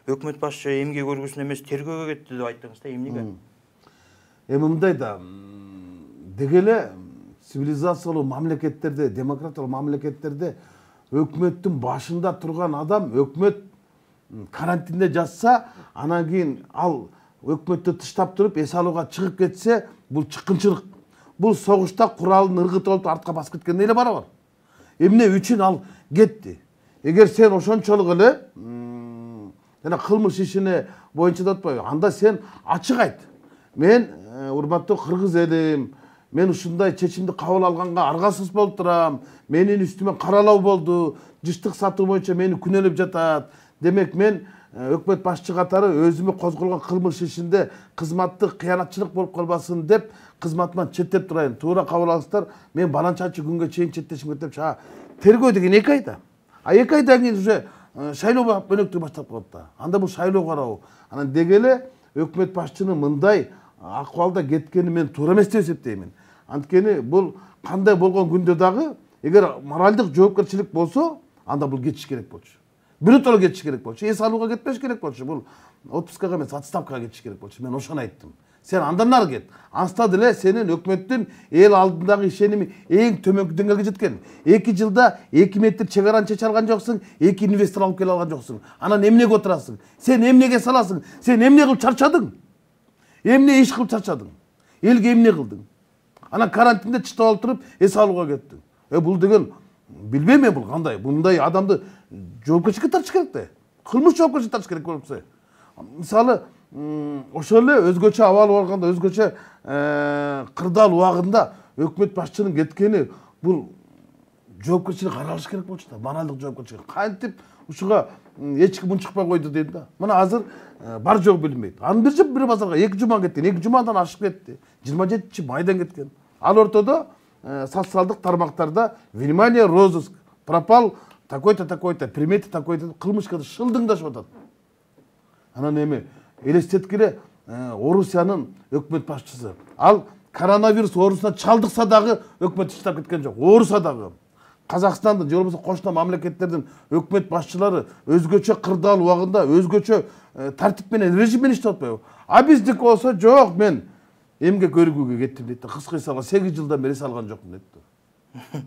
өкмөт башчы эмгек көргүсүн эмес тергөөгө кетти деп айттыңыз да, эмнеге? Мындай да, деги эле цивилизациялуу мамлекеттерде, демократиялуу мамлекеттерде өкмөттүн башында турган адам өкмөт карантинде жатса, анан кийин ал өкмөттү тыштап туруп эс алууга чыгып кетсе, бул чыккынчылык. Бул согушта куралын ыргытып алып артка басып кеткенде эле барабар. Эмне үчүн ал кетти? Эгер сен ошончолук эле жана кылмыш ишине боюнча деп атпайбы? Анда сен ачык айт. Мен урматтуу кыргыз элим, мен ушундай чечимди кабыл алганга аргасыз болуп турам. Менин үстүмө каралоо болду. Жыштык сатуу боюнча мени күнөөлөп жатат. Демек мен өкмөт башчы катары өзүмө козголгон кылмыш ишинде кызматтык кыянатчылык болуп калбасын деп кызматыман четтеп турайын. Туура кабыл алыңыздар. Мен баланчанчы күнгө чейин четтешим керек деп тергөө деген 2 айда. А 2 айдан кийин уже шайлоо бөнөктүгү баштап калат да. Анда бул шайлоо карабы? Анан деги эле өкмөт башчынын мындай акыбалда кеткени мен туура эмес деп эсептеймин. Анткени бул кандай болгон күндө дагы эгер моралдык жоопкерчилик болсо, анда бул кетиш керек болчу. Биротоло кетиш керек болчу. Эс алууга кетпеш керек болчу. Бул отпускага эмес, отставкага кетиш керек болчу. Мен ошону айттым. Сен андан нары кет. Анста деле сенин өкмөттүн эл алдындагы ишеними эң төмөнкү деңгээлге жеткен. 2 жылда 2 метр чек араны чече алган жоксуң, 2 инвестор алып келе алган жоксуң. Анан эмнеге отурасың? Сен эмнеге саласың? Сен эмне кылып чарчадың? Эмне иш кылып чарчадың? Элге эмне кылдың? Анан карантинде чытап алып туруп эс алууга кеттиң. Бул деген билбейм мен, бул кандай? Мындай адамды жоопкерчиликке тартыш керек да. Кылмыш жоопкерчиликке тартыш керек болсо. Мисалы, ошол эле өзгөчө абал болгондо, өзгөчө кырдаал убагында өкмөт башчынын кеткени бул жоопкерчилик каралыш керек болчу да, моралдык жоопкерчилик. Кантип ушуга эч ким унчукпай койду дейм да. Мына азыр бар жок билинбейт. Анын бир базарга 2 жума кеткен, 2 жумадан ашып кетти. 27-майдан кеткен. Ал ортодо социалдык тармактарда внимание, розыск, пропал такой-то, такой-то, приметы такой-то, кылмышка шылдыңдашып атат. Анан эми элестеткиле Орусиянын өкмөт башчысы. Ал коронавирус оорусуна чалдыкса дагы өкмөт тыштап кеткен жок. Ооруса дагы. Казакстандын же болбосо кошуна мамлекеттердин өкмөт башчылары өзгөчө кырдаал убагында, өзгөчө тартип менен, режим менен иштеп атпайбы? А биздики болсо жок, мен эмгек өргүүгө кеттим дейт да. Кыскасы 8 жылдан бери салган жокмун дейт да.